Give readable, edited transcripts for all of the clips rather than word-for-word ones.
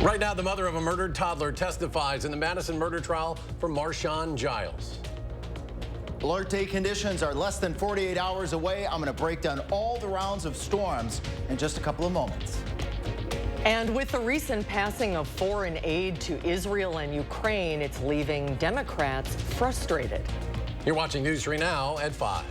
Right now, the mother of a murdered toddler testifies in the Madison murder trial for Marshawn Giles. Alert day conditions are less than 48 hours away. I'm going to break down all the rounds of storms in just a couple of moments. And with the recent passing of foreign aid to Israel and Ukraine, it's leaving Democrats frustrated. You're watching News 3 Now at 5.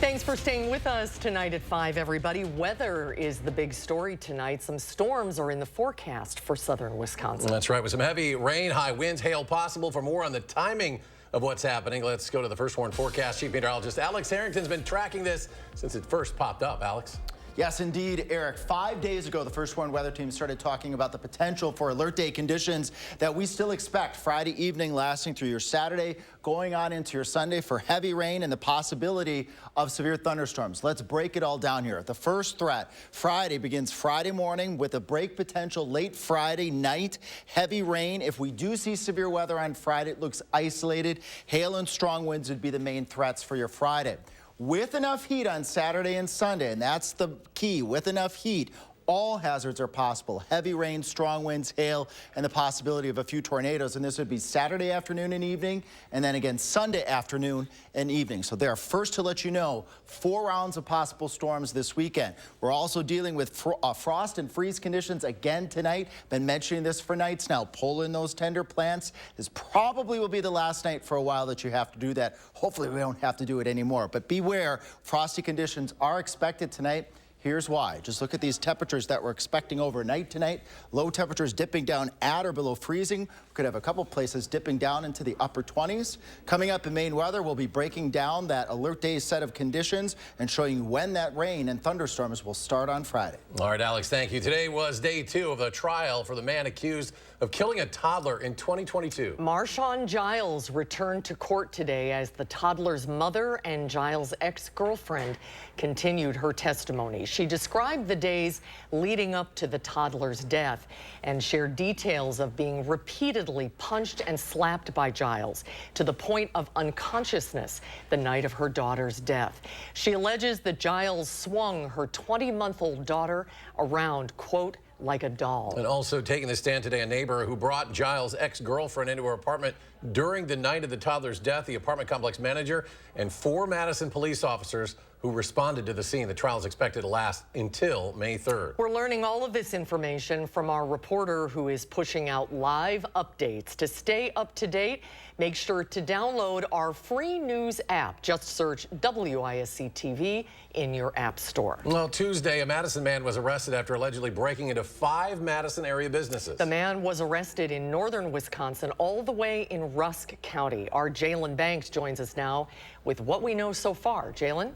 Thanks for staying with us tonight at 5, everybody. Weather is the big story tonight. Some storms are in the forecast for southern Wisconsin. That's right, with some heavy rain, high winds, hail possible. For more on the timing of what's happening, let's go to the first warn forecast. Chief Meteorologist Alex Harrington's been tracking this since it first popped up. Alex? Yes, indeed, Eric. 5 days ago, the First Warn Weather Team started talking about the potential for alert day conditions that we still expect Friday evening lasting through your Saturday, going on into your Sunday for heavy rain and the possibility of severe thunderstorms. Let's break it all down here. The first threat, Friday, begins Friday morning with a break potential late Friday night. Heavy rain. If we do see severe weather on Friday, it looks isolated. Hail and strong winds would be the main threats for your Friday. With enough heat on Saturday and Sunday, and that's the key, with enough heat, all hazards are possible. Heavy rain, strong winds, hail, and the possibility of a few tornadoes. And this would be Saturday afternoon and evening, and then again Sunday afternoon and evening. So they're first to let you know 4 rounds of possible storms this weekend. We're also dealing with frost and freeze conditions again tonight. Been mentioning this for nights now. Pull in those tender plants. This probably will be the last night for a while that you have to do that. Hopefully we don't have to do it anymore. But beware, frosty conditions are expected tonight. Here's why. Just look at these temperatures that we're expecting overnight tonight. Low temperatures dipping down at or below freezing. We could have a couple places dipping down into the upper 20s. Coming up in Maine weather, we'll be breaking down that alert day set of conditions and showing you when that rain and thunderstorms will start on Friday. All right, Alex, thank you. Today was day 2 of the trial for the man accused of killing a toddler in 2022. Marshawn Giles returned to court today as the toddler's mother and Giles' ex-girlfriend continued her testimony. She described the days leading up to the toddler's death and shared details of being repeatedly punched and slapped by Giles to the point of unconsciousness the night of her daughter's death. She alleges that Giles swung her 20-month-old daughter around, quote, like a doll. And also taking the stand today, a neighbor who brought Giles' ex-girlfriend into her apartment during the night of the toddler's death, the apartment complex manager, and 4 Madison police officers who responded to the scene. The trial is expected to last until May 3rd. We're learning all of this information from our reporter who is pushing out live updates. To stay up to date, make sure to download our free news app. Just search WISC-TV in your app store. Well, Tuesday, a Madison man was arrested after allegedly breaking into 5 Madison area businesses. The man was arrested in northern Wisconsin, all the way in Rusk County. Our Jalen Banks joins us now with what we know so far. Jalen?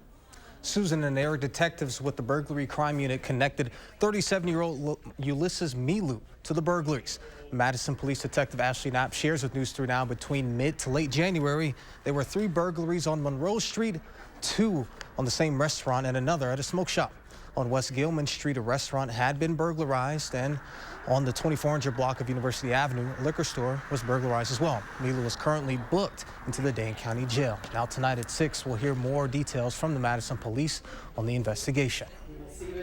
Susan and Eric, detectives with the burglary crime unit connected 37-year-old Ulysses Milu to the burglaries. Madison Police Detective Ashley Knapp shares with News 3 Now between mid to late January, there were 3 burglaries on Monroe Street, 2 on the same restaurant, and another at a smoke shop. On West Gilman Street, a restaurant had been burglarized, and on the 2400 block of University Avenue, a liquor store was burglarized as well. Milu was currently booked into the Dane County Jail. Now tonight at 6, we'll hear more details from the Madison Police on the investigation.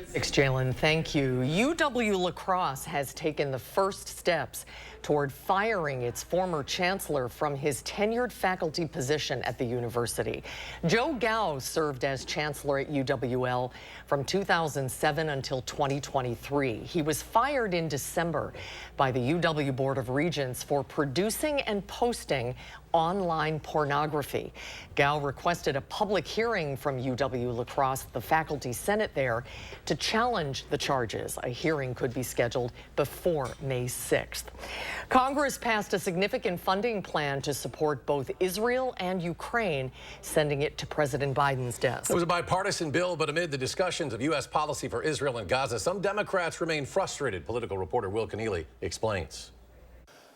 Thanks, Jalen. Thank you. UW-La Crosse has taken the first steps toward firing its former chancellor from his tenured faculty position at the university. Joe Gao served as chancellor at UWL from 2007 until 2023. He was fired in December by the UW Board of Regents for producing and posting online pornography. Gao requested a public hearing from UW-La Crosse, the faculty senate there, to challenge the charges. A hearing could be scheduled before May 6th. Congress passed a significant funding plan to support both Israel and Ukraine, sending it to President Biden's desk. It was a bipartisan bill, but amid the discussions of U.S. policy for Israel and Gaza, some Democrats remain frustrated. Political reporter Will Keneally explains.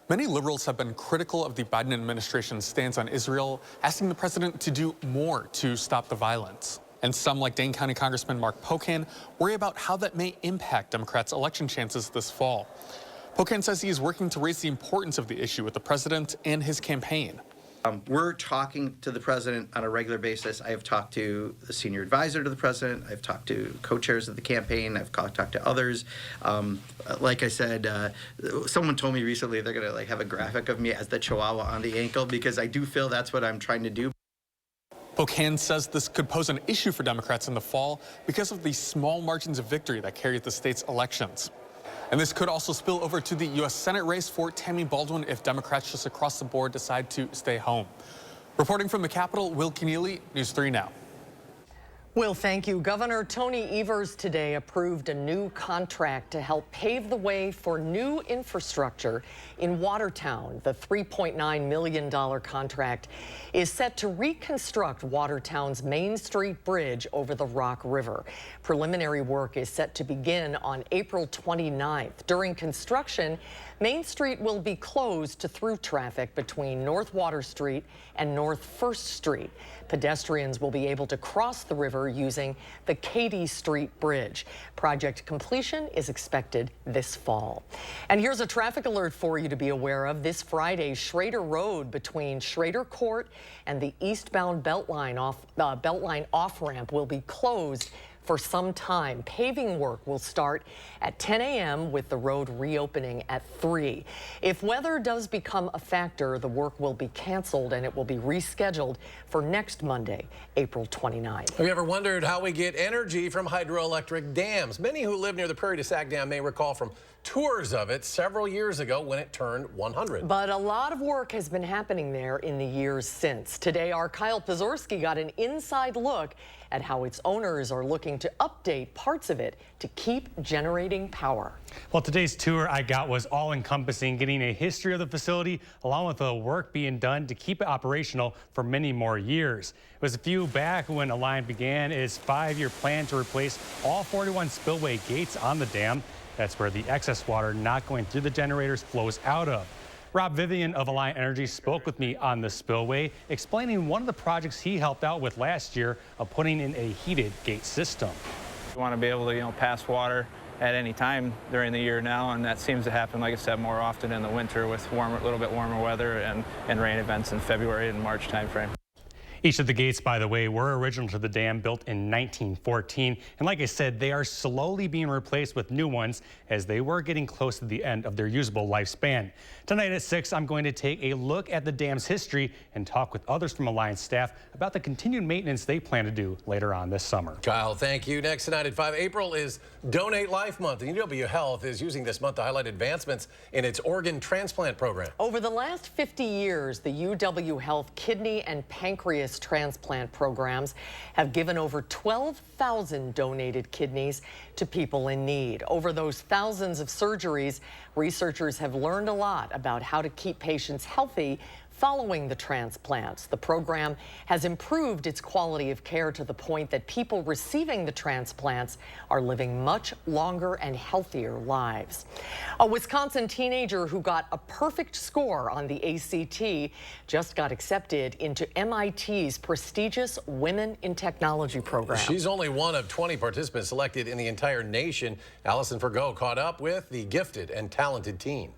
Many liberals have been critical of the Biden administration's stance on Israel, asking the president to do more to stop the violence. And some, like Dane County Congressman Mark Pocan, worry about how that may impact Democrats' election chances this fall. Pocan says he is working to raise the importance of the issue with the president and his campaign. We're talking to the president on a regular basis. I have talked to the senior advisor to the president. I've talked to co-chairs of the campaign. I've talked to others. Like I said, someone told me recently they're going to have a graphic of me as the chihuahua on the ankle, because I do feel that's what I'm trying to do. Pocan says this could pose an issue for Democrats in the fall because of the small margins of victory that carry the state's elections. And this could also spill over to the U.S. Senate race for Tammy Baldwin if Democrats just across the board decide to stay home. Reporting from the Capitol, Will Keneally, News 3 Now. Will, thank you. Governor Tony Evers today approved a new contract to help pave the way for new infrastructure in Watertown. The $3.9 million contract is set to reconstruct Watertown's Main Street Bridge over the Rock River. Preliminary work is set to begin on April 29th. During construction, Main Street will be closed to through traffic between North Water Street and North 1st Street. Pedestrians will be able to cross the river using the Katy Street Bridge. Project completion is expected this fall. And here's a traffic alert for you to be aware of. This Friday, Schrader Road between Schrader Court and the eastbound Beltline off-ramp will be closed for some time. Paving work will start at 10 a.m. with the road reopening at 3. If weather does become a factor, the work will be canceled and it will be rescheduled for next Monday, April 29th. Have you ever wondered how we get energy from hydroelectric dams? Many who live near the Prairie du Sac Dam may recall from tours of it several years ago when it turned 100. But a lot of work has been happening there in the years since. Today, our Kyle Pazorski got an inside look at how its owners are looking to update parts of it to keep generating power. Well, today's tour I got was all-encompassing, getting a history of the facility along with the work being done to keep it operational for many more years. It was a few back when Alliant began its 5-year plan to replace all 41 spillway gates on the dam. That's where the excess water not going through the generators flows out of. Rob Vivian of Alliant Energy spoke with me on the spillway, explaining one of the projects he helped out with last year of putting in a heated gate system. We want to be able to, pass water at any time during the year now, and that seems to happen, like I said, more often in the winter with a little bit warmer weather and rain events in February and March timeframe. Each of the gates, by the way, were original to the dam, built in 1914. And like I said, they are slowly being replaced with new ones as they were getting close to the end of their usable lifespan. Tonight at 6, I'm going to take a look at the dam's history and talk with others from Alliant staff about the continued maintenance they plan to do later on this summer. Kyle, thank you. Next tonight at 5, April is Donate Life Month. And UW Health is using this month to highlight advancements in its organ transplant program. Over the last 50 years, the UW Health kidney and pancreas transplant programs have given over 12,000 donated kidneys to people in need. Over those thousands of surgeries, researchers have learned a lot about how to keep patients healthy following the transplants. The program has improved its quality of care to the point that people receiving the transplants are living much longer and healthier lives. A Wisconsin teenager who got a perfect score on the ACT just got accepted into MIT's prestigious Women in Technology program. She's only one of 20 participants selected in the entire nation. Allison Forgo caught up with the gifted and talented teen.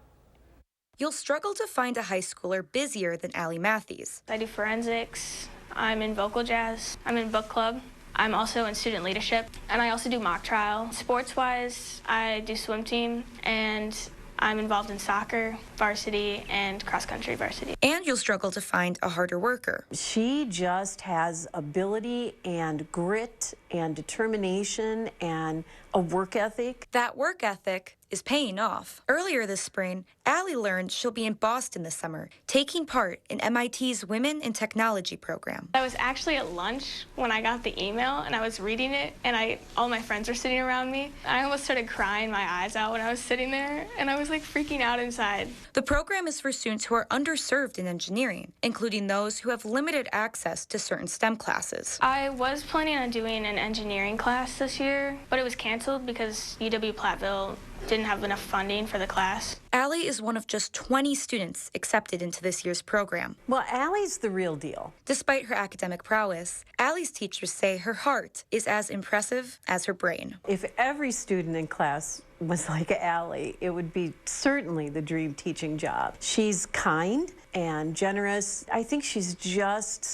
You'll struggle to find a high schooler busier than Allie Matthews. I do forensics, I'm in vocal jazz, I'm in book club, I'm also in student leadership, and I also do mock trial. Sports-wise, I do swim team, and I'm involved in soccer, varsity, and cross-country varsity. And you'll struggle to find a harder worker. She just has ability and grit and determination and a work ethic. That work ethic is paying off. Earlier this spring, Allie learned she'll be in Boston this summer, taking part in MIT's Women in Technology program. I was actually at lunch when I got the email, and I was reading it, and all my friends were sitting around me. I almost started crying my eyes out when I was sitting there, and I was like freaking out inside. The program is for students who are underserved in engineering, including those who have limited access to certain STEM classes. I was planning on doing an engineering class this year, but it was canceled because UW-Platteville didn't have enough funding for the class. Allie is one of just 20 students accepted into this year's program. Well, Allie's the real deal. Despite her academic prowess, Allie's teachers say her heart is as impressive as her brain. If every student in class was like Allie, it would be certainly the dream teaching job. She's kind and generous. I think she's just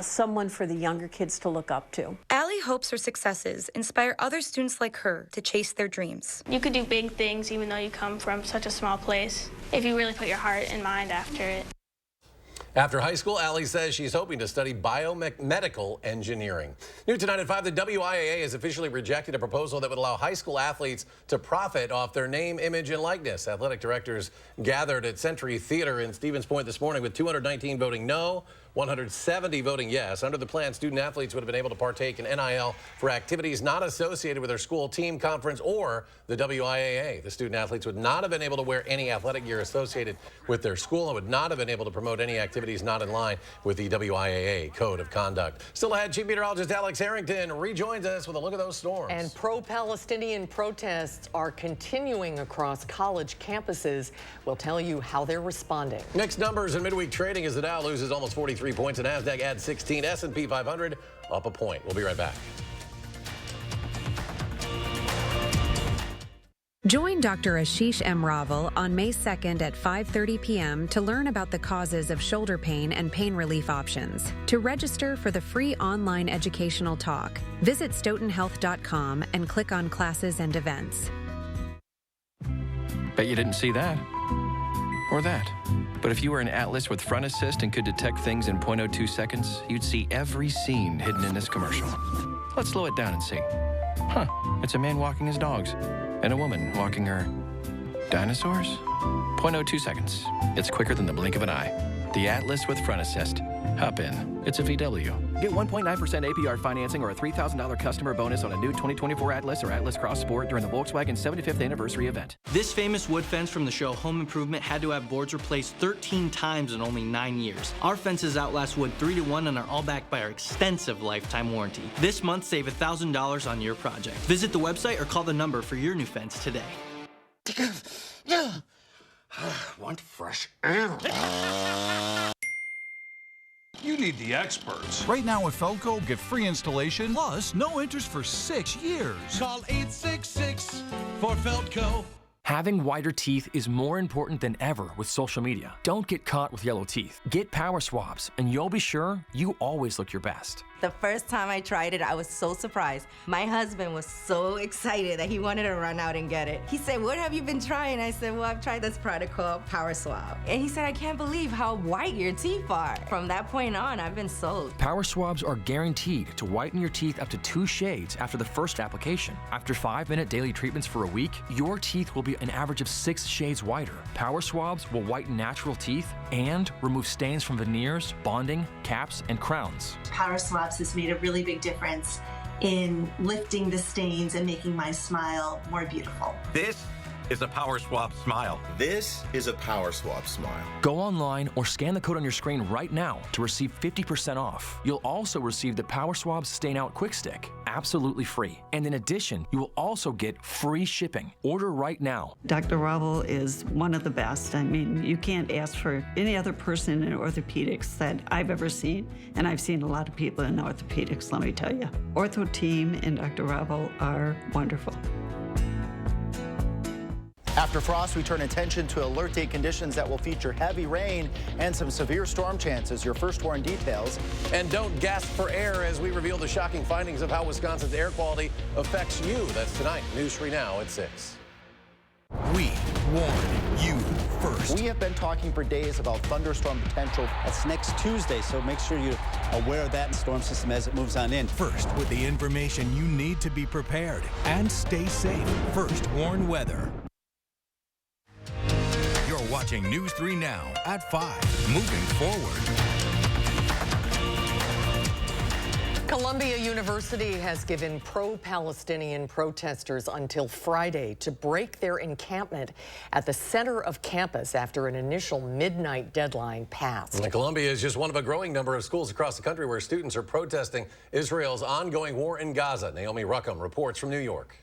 someone for the younger kids to look up to. Allie hopes her successes inspire other students like her to chase their dreams. You could do big things even though you come from such a small place if you really put your heart and mind after it. After high school, Allie says she's hoping to study biomedical engineering. New tonight at 5, the WIAA has officially rejected a proposal that would allow high school athletes to profit off their name, image, and likeness. Athletic directors gathered at Century Theater in Stevens Point this morning with 219 voting no, 170 voting yes. Under the plan, student athletes would have been able to partake in NIL for activities not associated with their school, team, conference, or the WIAA. The student athletes would not have been able to wear any athletic gear associated with their school and would not have been able to promote any activities not in line with the WIAA Code of Conduct. Still ahead, Chief Meteorologist Alex Harrington rejoins us with a look at those storms. And pro-Palestinian protests are continuing across college campuses. We'll tell you how they're responding. Mixed numbers in midweek trading as the Dow loses almost 43 points and NASDAQ adds 16. S&P 500 up a point. We'll be right back. Join Dr. Ashish M. Raval on May 2nd at 5:30 p.m. to learn about the causes of shoulder pain and pain relief options. To register for the free online educational talk, visit stoughtonhealth.com and click on classes and events. Bet you didn't see that. Or that. But if you were an Atlas with front assist and could detect things in 0.02 seconds, you'd see every scene hidden in this commercial. Let's slow it down and see. Huh, it's a man walking his dogs and a woman walking her dinosaurs? 0.02 seconds. It's quicker than the blink of an eye. The Atlas with front assist. Hop in. It's a VW. Get 1.9% APR financing or a $3,000 customer bonus on a new 2024 Atlas or Atlas Cross Sport during the Volkswagen 75th anniversary event. This famous wood fence from the show Home Improvement had to have boards replaced 13 times in only 9 years. Our fences outlast wood 3-to-1 and are all backed by our extensive lifetime warranty. This month, save $1,000 on your project. Visit the website or call the number for your new fence today. Want fresh air. You need the experts. Right now at Felco, get free installation plus no interest for 6 years. Call 866 for Felco. Having whiter teeth is more important than ever with social media. Don't get caught with yellow teeth. Get power swabs, and you'll be sure you always look your best. The first time I tried it, I was so surprised. My husband was so excited that he wanted to run out and get it. He said, "What have you been trying?" I said, "Well, I've tried this product called Power Swab." And he said, "I can't believe how white your teeth are." From that point on, I've been sold. Power swabs are guaranteed to whiten your teeth up to 2 shades after the first application. After 5-minute daily treatments for a week, your teeth will be an average of 6 shades whiter. Power swabs will whiten natural teeth and remove stains from veneers, bonding, caps, and crowns. Power Swabs has made a really big difference in lifting the stains and making my smile more beautiful. This is a Power Swab smile. This is a Power Swab smile. Go online or scan the code on your screen right now to receive 50% off. You'll also receive the Power Swabs Stain Out Quick Stick, absolutely free. And in addition, you will also get free shipping. Order right now. Dr. Ravel is one of the best. I mean, you can't ask for any other person in orthopedics that I've ever seen, and I've seen a lot of people in orthopedics, let me tell you. Ortho team and Dr. Ravel are wonderful. After frost, we turn attention to alert day conditions that will feature heavy rain and some severe storm chances. Your first warn details. And don't gasp for air as we reveal the shocking findings of how Wisconsin's air quality affects you. That's tonight. News 3 Now at 6. We warn you first. We have been talking for days about thunderstorm potential. That's next Tuesday, so make sure you're aware of that storm system as it moves on in. First, with the information you need to be prepared and stay safe. First Warn Weather. You're watching News 3 Now at 5. Moving forward. Columbia University has given pro-Palestinian protesters until Friday to break their encampment at the center of campus after an initial midnight deadline passed. And Columbia is just one of a growing number of schools across the country where students are protesting Israel's ongoing war in Gaza. Naomi Ruckham reports from New York.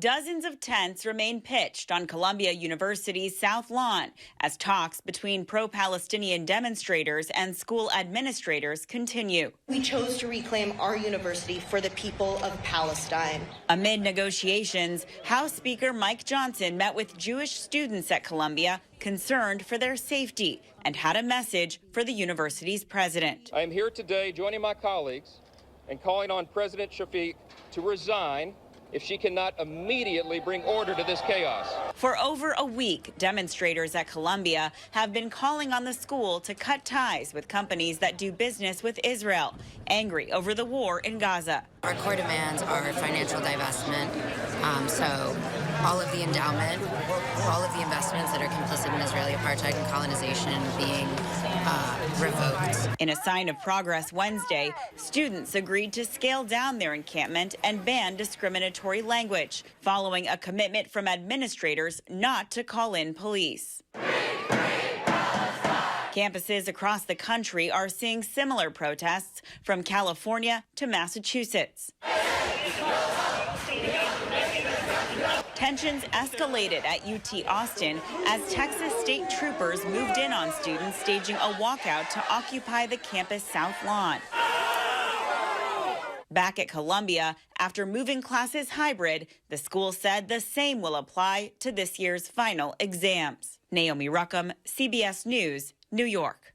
Dozens of tents remain pitched on Columbia University's South Lawn as talks between pro-Palestinian demonstrators and school administrators continue. We chose to reclaim our university for the people of Palestine. Amid negotiations, House Speaker Mike Johnson met with Jewish students at Columbia concerned for their safety and had a message for the university's president. I am here today joining my colleagues and calling on President Shafiq to resign if she cannot immediately bring order to this chaos. For over a week, demonstrators at Columbia have been calling on the school to cut ties with companies that do business with Israel, angry over the war in Gaza. Our core demands are financial divestment, so all of the endowment, all of the investments that are complicit in Israeli apartheid and colonization being revoked. In a sign of progress Wednesday, students agreed to scale down their encampment and ban discriminatory language, following a commitment from administrators not to call in police. Campuses across the country are seeing similar protests, from California to Massachusetts. Tensions escalated at UT Austin as Texas state troopers moved in on students staging a walkout to occupy the campus South Lawn. Back at Columbia, after moving classes hybrid, the school said the same will apply to this year's final exams. Naomi Ruckham, CBS News, New York.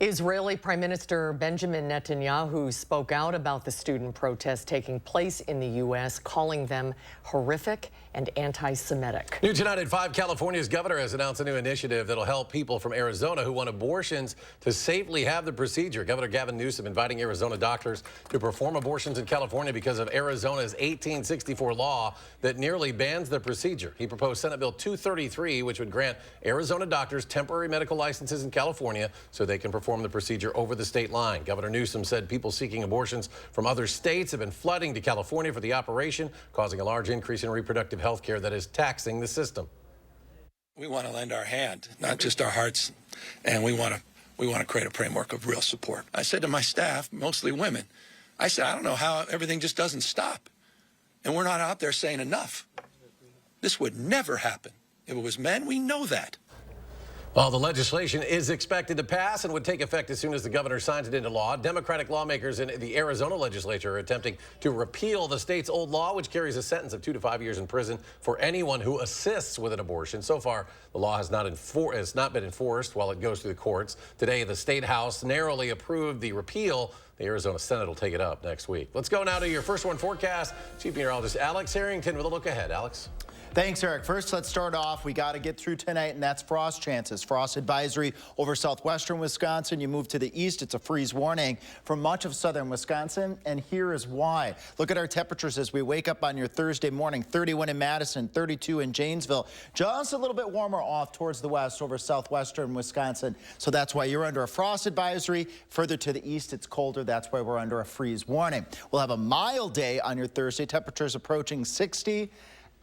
Israeli Prime Minister Benjamin Netanyahu spoke out about the student protests taking place in the U.S., calling them horrific and anti-Semitic. New tonight at 5, California's governor has announced a new initiative that'll help people from Arizona who want abortions to safely have the procedure. Governor Gavin Newsom inviting Arizona doctors to perform abortions in California because of Arizona's 1864 law that nearly bans the procedure. He proposed Senate Bill 233, which would grant Arizona doctors temporary medical licenses in California so they can perform the procedure over the state line. Governor Newsom said people seeking abortions from other states have been flooding to California for the operation, causing a large increase in reproductive health care that is taxing the system. We want to lend our hand, not just our hearts, and we want to create a framework of real support. I said to my staff, mostly women, I said, I don't know how everything just doesn't stop. And we're not out there saying enough. This would never happen. If it was men, we know that. Well, the legislation is expected to pass and would take effect as soon as the governor signs it into law. Democratic lawmakers in the Arizona legislature are attempting to repeal the state's old law, which carries a sentence of 2 to 5 years in prison for anyone who assists with an abortion. So far, the law has not been enforced while it goes through the courts. Today, the state house narrowly approved the repeal. The Arizona Senate will take it up next week. Let's go now to your first one forecast. Chief Meteorologist Alex Harrington with a look ahead. Alex. Thanks, Eric. First, let's start off. We got to get through tonight, and that's frost chances. Frost advisory over southwestern Wisconsin. You move to the east, it's a freeze warning for much of southern Wisconsin, and here is why. Look at our temperatures as we wake up on your Thursday morning. 31 in Madison, 32 in Janesville. Just a little bit warmer off towards the west over southwestern Wisconsin. So that's why you're under a frost advisory. Further to the east, it's colder. That's why we're under a freeze warning. We'll have a mild day on your Thursday. Temperatures approaching 60.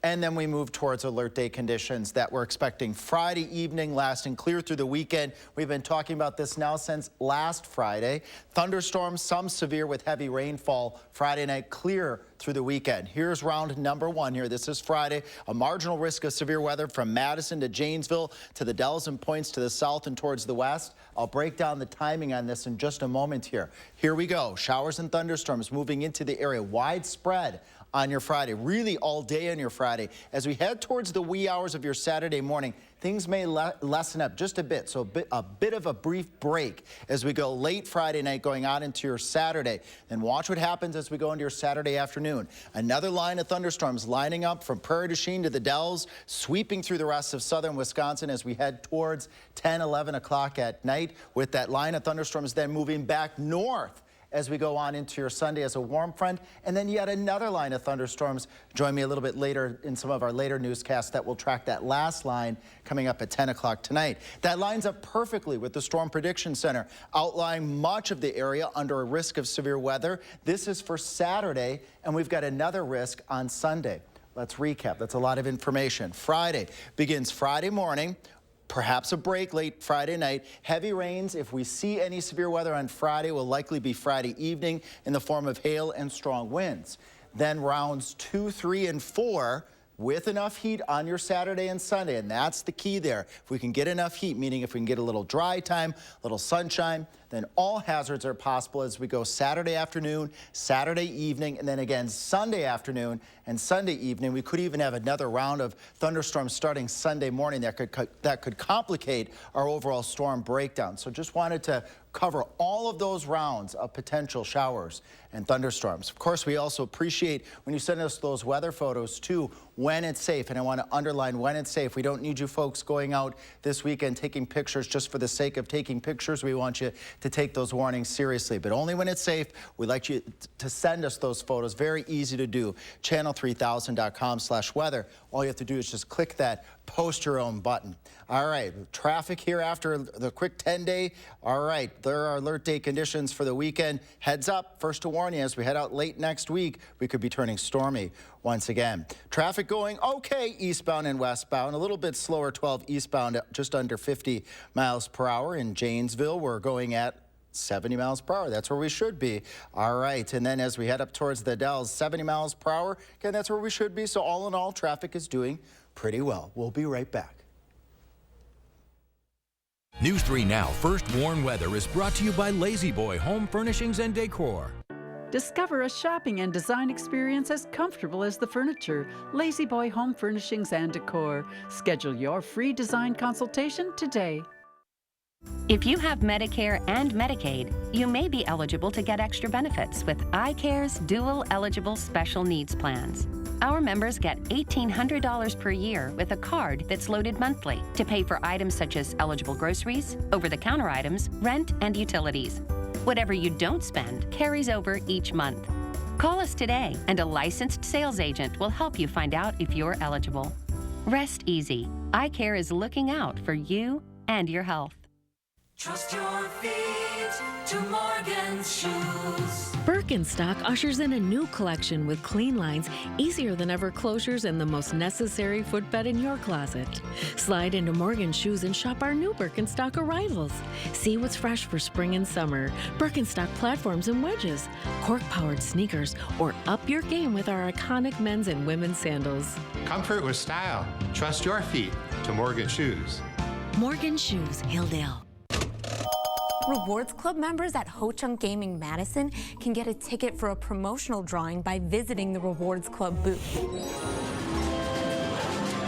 And then we move towards alert day conditions that we're expecting Friday evening, lasting clear through the weekend. We've been talking about this now since last Friday. Thunderstorms, some severe with heavy rainfall. Friday night, clear through the weekend. Here's round number 1 here. This is Friday. A marginal risk of severe weather from Madison to Janesville to the Dells and Points to the south and towards the west. I'll break down the timing on this in just a moment here. Here we go. Showers and thunderstorms moving into the area. Widespread on your Friday, really all day on your Friday. As we head towards the wee hours of your Saturday morning, things may lessen up just a bit, so a bit of a brief break as we go late Friday night going on into your Saturday. Then watch what happens as we go into your Saturday afternoon. Another line of thunderstorms lining up from Prairie du Chien to the Dells, sweeping through the rest of southern Wisconsin as we head towards 10, 11 o'clock at night, with that line of thunderstorms then moving back north as we go on into your Sunday as a warm front, and then yet another line of thunderstorms. Join me a little bit later in some of our later newscasts that will track that last line coming up at 10 o'clock tonight. That lines up perfectly with the Storm Prediction Center, outlining much of the area under a risk of severe weather. This is for Saturday, and we've got another risk on Sunday. Let's recap. That's a lot of information. Friday begins Friday morning. Perhaps a break late Friday night. Heavy rains, if we see any severe weather on Friday, will likely be Friday evening in the form of hail and strong winds. then rounds 2, 3, and 4 with enough heat on your Saturday and Sunday, and that's the key there. If we can get enough heat, meaning if we can get a little dry time, a little sunshine, then all hazards are possible as we go Saturday afternoon, Saturday evening, and then again Sunday afternoon and Sunday evening. We could even have another round of thunderstorms starting Sunday morning that could complicate our overall storm breakdown. So just wanted to cover all of those rounds of potential showers and thunderstorms. Of course, we also appreciate when you send us those weather photos too, when it's safe. And I want to underline when it's safe. We don't need you folks going out this weekend taking pictures just for the sake of taking pictures. We want you to take those warnings seriously, but only when it's safe. We'd like you to send us those photos. Very easy to do. Channel3000.com/weather. All you have to do is just click that post your own button. All right, traffic here after the quick 10-day. All right, there are alert day conditions for the weekend. Heads up, first to warn you, as we head out late next week, we could be turning stormy once again. Traffic going okay eastbound and westbound. A little bit slower 12 eastbound, just under 50 miles per hour. In Janesville, we're going at 70 miles per hour. That's where we should be. All right, and then as we head up towards the Dells, 70 miles per hour. Again, that's where we should be. So all in all, traffic is doing pretty well. We'll be right back. News 3 Now First Warn Weather is brought to you by Lazy Boy Home Furnishings and Decor. Discover a shopping and design experience as comfortable as the furniture. Lazy Boy Home Furnishings and Decor. Schedule your free design consultation today. If you have Medicare and Medicaid, you may be eligible to get extra benefits with iCare's dual eligible special needs plans. Our members get $1,800 per year with a card that's loaded monthly to pay for items such as eligible groceries, over-the-counter items, rent, and utilities. Whatever you don't spend carries over each month. Call us today, and a licensed sales agent will help you find out if you're eligible. Rest easy. iCare is looking out for you and your health. Trust your feet to Morgan's Shoes. Birkenstock ushers in a new collection with clean lines, easier than ever closures, and the most necessary footbed in your closet. Slide into Morgan's Shoes and shop our new Birkenstock arrivals. See what's fresh for spring and summer. Birkenstock platforms and wedges, cork-powered sneakers, or up your game with our iconic men's and women's sandals. Comfort with style. Trust your feet to Morgan's Shoes. Morgan's Shoes, Hilldale. Rewards Club members at Ho Chunk Gaming Madison can get a ticket for a promotional drawing by visiting the Rewards Club booth.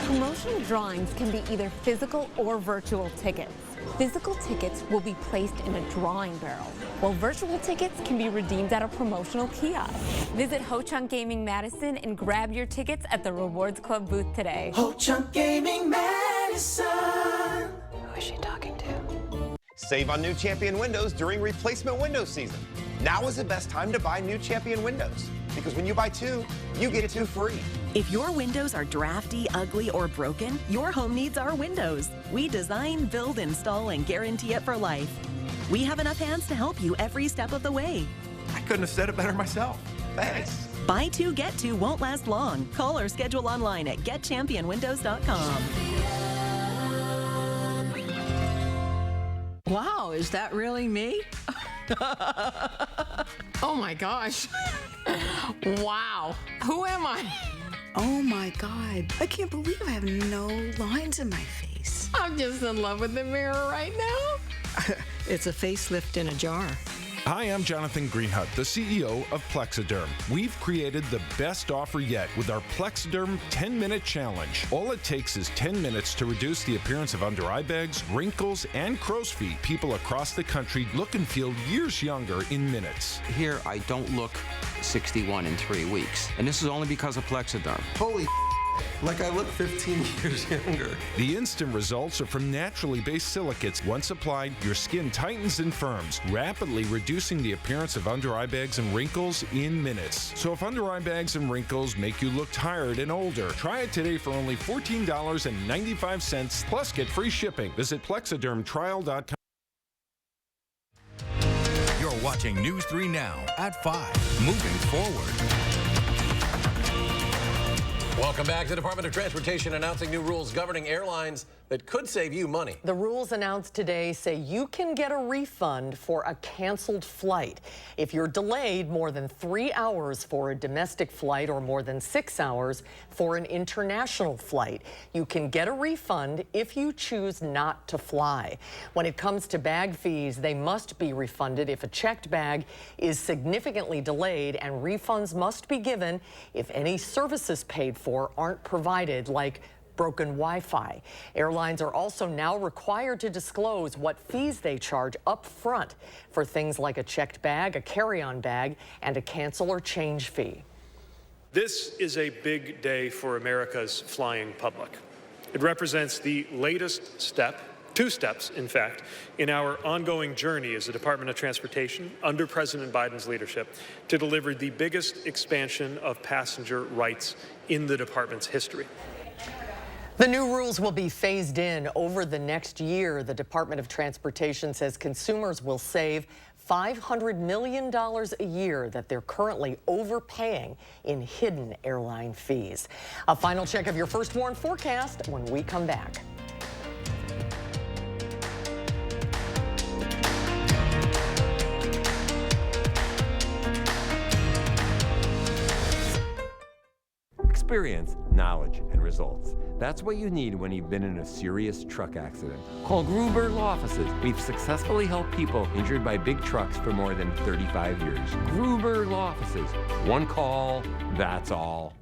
Promotional drawings can be either physical or virtual tickets. Physical tickets will be placed in a drawing barrel, while virtual tickets can be redeemed at a promotional kiosk. Visit Ho Chunk Gaming Madison and grab your tickets at the Rewards Club booth today. Ho Chunk Gaming Madison. Who is she talking to? Save on new Champion windows during replacement window season. Now is the best time to buy new Champion windows, because when you buy 2, you get 2 free. If your windows are drafty, ugly, or broken, your home needs our windows. We design, build, install, and guarantee it for life. We have enough hands to help you every step of the way. I couldn't have said it better myself. Thanks. Buy 2, get 2 won't last long. Call or schedule online at getchampionwindows.com. Wow, is that really me? Oh my gosh. Wow. Who am I? Oh my God, I can't believe I have no lines in my face. I'm just in love with the mirror right now. It's a facelift in a jar. Hi, I'm Jonathan Greenhut, the CEO of Plexiderm. We've created the best offer yet with our Plexiderm 10-Minute Challenge. All it takes is 10 minutes to reduce the appearance of under eye bags, wrinkles, and crow's feet. People across the country look and feel years younger in minutes. Here, I don't look 61 in 3 weeks, and this is only because of Plexiderm. Holy like I look 15 years younger. The instant results are from naturally based silicates. Once applied, your skin tightens and firms, rapidly reducing the appearance of under eye bags and wrinkles in minutes. So if under eye bags and wrinkles make you look tired and older, try it today for only $14.95 plus get free shipping. Visit plexidermtrial.com. You're watching News 3 Now at 5. Moving forward. Welcome back to the Department of Transportation announcing new rules governing airlines that could save you money. The rules announced today say you can get a refund for a canceled flight. If you're delayed more than 3 hours for a domestic flight or more than 6 hours for an international flight, you can get a refund if you choose not to fly. When it comes to bag fees, they must be refunded if a checked bag is significantly delayed, and refunds must be given if any services paid for aren't provided, like broken Wi-Fi. Airlines are also now required to disclose what fees they charge up front for things like a checked bag, a carry-on bag, and a cancel or change fee. This is a big day for America's flying public. It represents the latest step, 2 steps, in fact, in our ongoing journey as the Department of Transportation under President Biden's leadership to deliver the biggest expansion of passenger rights in the department's history. The new rules will be phased in over the next year. The Department of Transportation says consumers will save $500 million a year that they're currently overpaying in hidden airline fees. A final check of your First Warn forecast when we come back. Experience, knowledge, and results. That's what you need when you've been in a serious truck accident. Call Gruber Law Offices. We've successfully helped people injured by big trucks for more than 35 years. Gruber Law Offices. One call, that's all.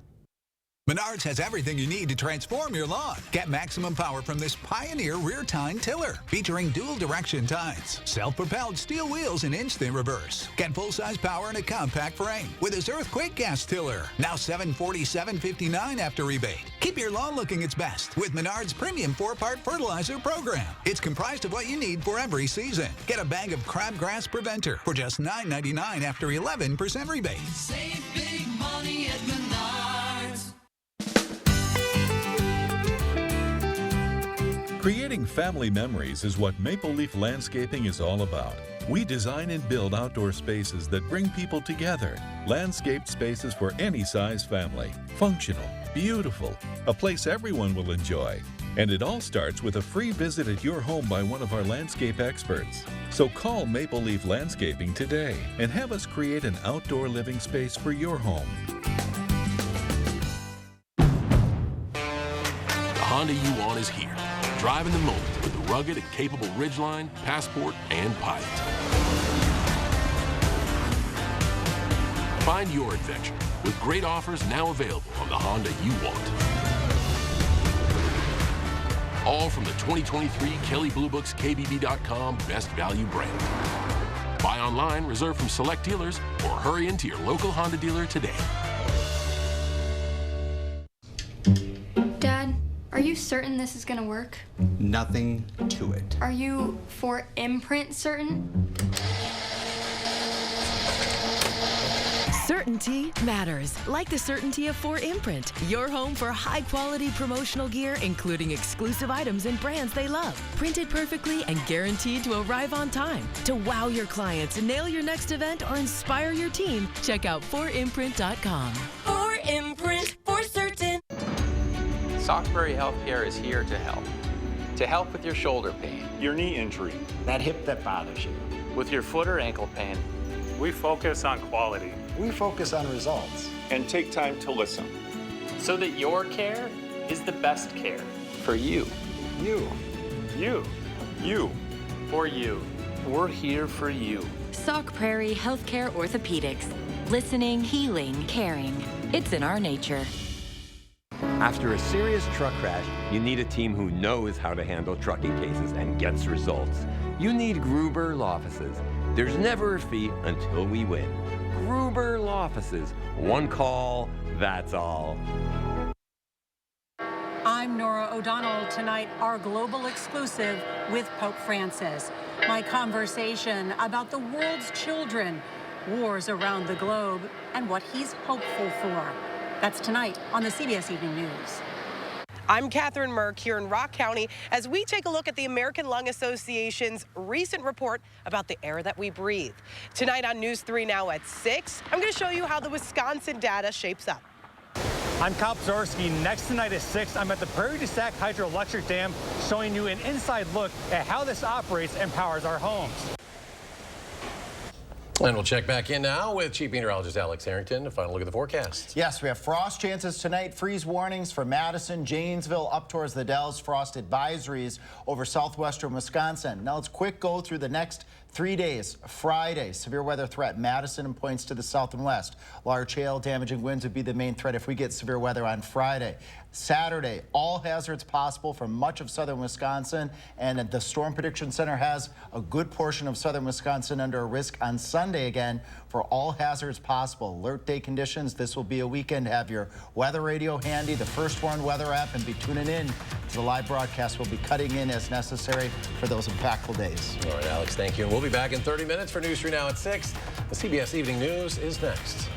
Menards has everything you need to transform your lawn. Get maximum power from this Pioneer rear tine tiller, featuring dual direction tines, self-propelled steel wheels and instant reverse. Get full-size power in a compact frame with this earthquake gas tiller, now $747.59 after rebate. Keep your lawn looking its best with Menards premium 4-part fertilizer program. It's comprised of what you need for every season. Get a bag of crabgrass preventer for just $9.99 after 11% rebate. Save big money at Menards. Creating family memories is what Maple Leaf Landscaping is all about. We design and build outdoor spaces that bring people together. Landscaped spaces for any size family. Functional, beautiful, a place everyone will enjoy. And it all starts with a free visit at your home by one of our landscape experts. So call Maple Leaf Landscaping today and have us create an outdoor living space for your home. The Honda you want is here. Driving the moment with the rugged and capable Ridgeline, Passport, and Pilot. Find your adventure with great offers now available on the Honda you want. All from the 2023 Kelley Blue Book's KBB.com Best Value brand. Buy online, reserve from select dealers, or hurry into your local Honda dealer today. Dad, are you certain this is gonna work? Nothing to it. Are you for imprint certain? Certainty matters, like the certainty of 4imprint. Your home for high-quality promotional gear, including exclusive items and brands they love. Printed perfectly and guaranteed to arrive on time. To wow your clients, nail your next event, or inspire your team, check out 4imprint.com. 4imprint, for certain. Sockberry Healthcare is here to help. To help with your shoulder pain, your knee injury, that hip that bothers you, with your foot or ankle pain. We focus on quality. We focus on results. And take time to listen. So that your care is the best care. For you. You. You. You. For you. We're here for you. Sauk Prairie Healthcare Orthopedics. Listening, healing, caring. It's in our nature. After a serious truck crash, you need a team who knows how to handle trucking cases and gets results. You need Gruber Law Offices. There's never a fee until we win. Gruber Law Offices. One call, that's all. I'm Nora O'Donnell. Tonight, our global exclusive with Pope Francis. My conversation about the world's children, wars around the globe, and what he's hopeful for. That's tonight on the CBS Evening News. I'm Catherine Merck here in Rock County as we take a look at the American Lung Association's recent report about the air that we breathe. Tonight on News 3 Now at 6, I'm going to show you how the Wisconsin data shapes up. I'm Kyle Pzorski. Next tonight at 6, I'm at the Prairie du Sac Hydroelectric Dam showing you an inside look at how this operates and powers our homes. And we'll check back in now with Chief Meteorologist Alex Harrington to final look at the forecast. Yes, we have frost chances tonight. Freeze warnings for Madison, Janesville, up towards the Dells. Frost advisories over southwestern Wisconsin. Now let's quick go through the next 3 days. Friday, severe weather threat, Madison and points to the south and west. Large hail, damaging winds would be the main threat if we get severe weather on Friday. Saturday, all hazards possible for much of southern Wisconsin, and the Storm Prediction Center has a good portion of southern Wisconsin under a risk on Sunday again for all hazards possible. Alert day conditions. This will be a weekend. Have your weather radio handy, the First Warn weather app, and be tuning in to the live broadcast. We'll be cutting in as necessary for those impactful days. All right, Alex, thank you. And we'll be back in 30 minutes for News 3 Now at 6. The CBS Evening News is next.